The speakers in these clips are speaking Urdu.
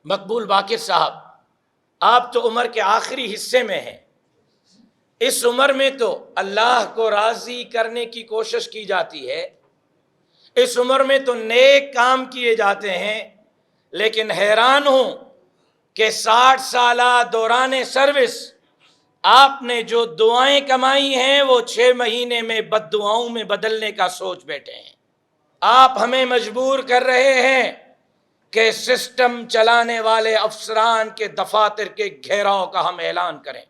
مقبول باقر صاحب، آپ تو عمر کے آخری حصے میں ہیں۔ اس عمر میں تو اللہ کو راضی کرنے کی کوشش کی جاتی ہے، اس عمر میں تو نیک کام کیے جاتے ہیں، لیکن حیران ہوں کہ 60 سالہ دوران سروس آپ نے جو دعائیں کمائی ہیں وہ 6 مہینے میں بد دعاؤں میں بدلنے کا سوچ بیٹھے ہیں۔ آپ ہمیں مجبور کر رہے ہیں کہ سسٹم چلانے والے افسران کے دفاتر کے گھیراؤ کا ہم اعلان کریں۔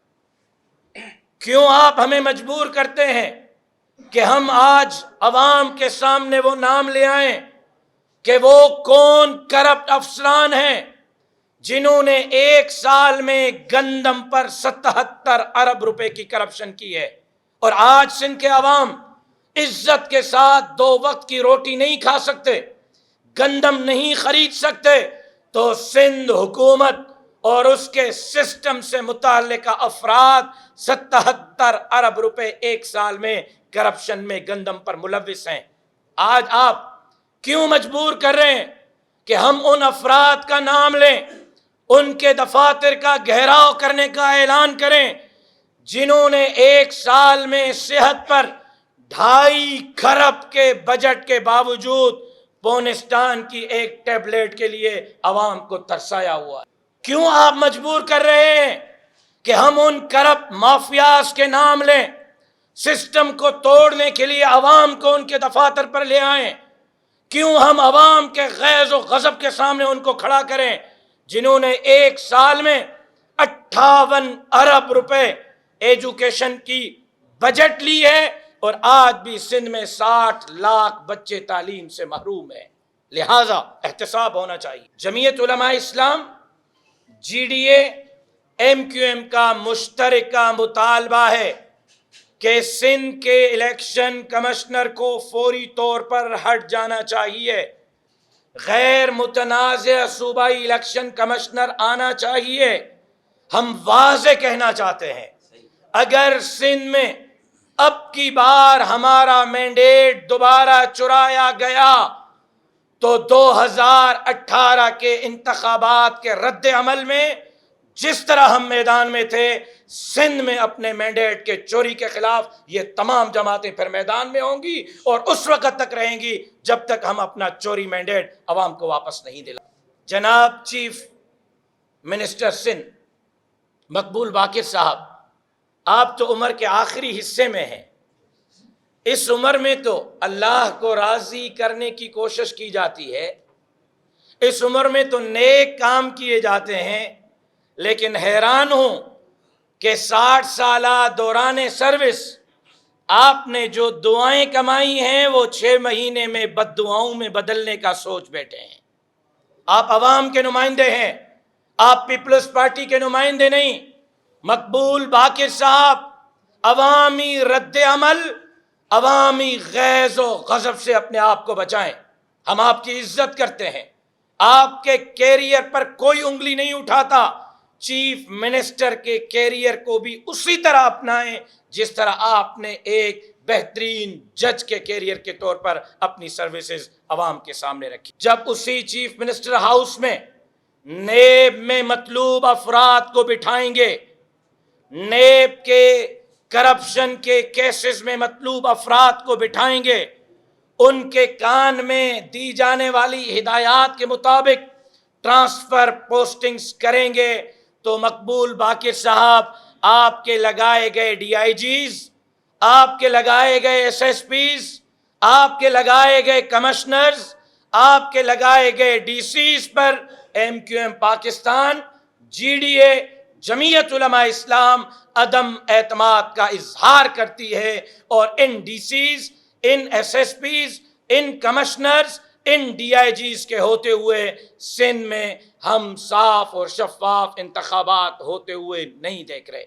کیوں آپ ہمیں مجبور کرتے ہیں کہ ہم آج عوام کے سامنے وہ نام لے آئیں کہ وہ کون کرپٹ افسران ہیں جنہوں نے 1 سال میں گندم پر 77 ارب روپے کی کرپشن کی ہے، اور آج سندھ کے عوام عزت کے ساتھ 2 وقت کی روٹی نہیں کھا سکتے، گندم نہیں خرید سکتے، تو سندھ حکومت اور اس کے سسٹم سے متعلقہ افراد 77 ارب روپے 1 سال میں کرپشن میں گندم پر ملوث ہیں۔ آج آپ کیوں مجبور کر رہے ہیں کہ ہم ان افراد کا نام لیں، ان کے دفاتر کا گھیراؤ کرنے کا اعلان کریں جنہوں نے 1 سال میں صحت پر 2.5 کھرب کے بجٹ کے باوجود پونستان کی ایک ٹیبلٹ کے لیے عوام کو ترسایا ہوا ہے؟ کیوں آپ مجبور کر رہے ہیں کہ ہم ان کرپٹ مافیاز کے نام لیں، سسٹم کو توڑنے کے لیے عوام کو ان کے دفاتر پر لے آئیں؟ کیوں ہم عوام کے غیظ و غضب کے سامنے ان کو کھڑا کریں جنہوں نے 1 سال میں 58 ارب روپے ایجوکیشن کی بجٹ لی ہے، اور آج بھی سندھ میں 60 لاکھ بچے تعلیم سے محروم ہیں؟ لہٰذا احتساب ہونا چاہیے۔ Jamiat Ulema Islam, G D A, M Q M کا مشترکہ مطالبہ ہے کہ سندھ کے الیکشن کمشنر کو فوری طور پر ہٹ جانا چاہیے، غیر متنازع صوبائی الیکشن کمشنر آنا چاہیے۔ ہم واضح کہنا چاہتے ہیں، اگر سندھ میں اب کی بار ہمارا مینڈیٹ دوبارہ چرایا گیا تو 2018 کے انتخابات کے رد عمل میں جس طرح ہم میدان میں تھے، سندھ میں اپنے مینڈیٹ کے چوری کے خلاف یہ تمام جماعتیں پھر میدان میں ہوں گی، اور اس وقت تک رہیں گی جب تک ہم اپنا چوری مینڈیٹ عوام کو واپس نہیں دلائیں۔ جناب چیف منسٹر سندھ مقبول باقر صاحب، آپ تو عمر کے آخری حصے میں ہیں۔ اس عمر میں تو اللہ کو راضی کرنے کی کوشش کی جاتی ہے، اس عمر میں تو نیک کام کیے جاتے ہیں، لیکن حیران ہوں کہ 60 سالہ دوران سروس آپ نے جو دعائیں کمائی ہیں وہ 6 مہینے میں بد دعاؤں میں بدلنے کا سوچ بیٹھے ہیں۔ آپ عوام کے نمائندے ہیں، آپ پیپلز پارٹی کے نمائندے نہیں۔ مقبول باقر صاحب، عوامی رد عمل، عوامی غیظ و غضب سے اپنے آپ کو بچائیں۔ ہم آپ کی عزت کرتے ہیں، آپ کے کیریئر پر کوئی انگلی نہیں اٹھاتا۔ چیف منسٹر کے کیریئر کو بھی اسی طرح اپنائیں جس طرح آپ نے ایک بہترین جج کے کیریئر کے طور پر اپنی سروسز عوام کے سامنے رکھی۔ جب اسی چیف منسٹر ہاؤس میں نیب میں مطلوب افراد کو بٹھائیں گے، نیب کے کرپشن کے کیسز میں مطلوب افراد کو بٹھائیں گے، ان کے کان میں دی جانے والی ہدایات کے مطابق ٹرانسفر پوسٹنگز کریں گے، تو مقبول باقر صاحب، آپ کے لگائے گئے ڈی آئی جیز، آپ کے لگائے گئے ایس ایس پیز، آپ کے لگائے گئے کمشنرز، آپ کے لگائے گئے ڈی سیز پر M Q M Pakistan, G D A, Jamiat Ulema Islam عدم اعتماد کا اظہار کرتی ہے، اور ان ڈی سیز، ان ایس ایس پیز، ان کمشنرز، ان ڈی آئی جیز کے ہوتے ہوئے سندھ میں ہم صاف اور شفاف انتخابات ہوتے ہوئے نہیں دیکھ رہے۔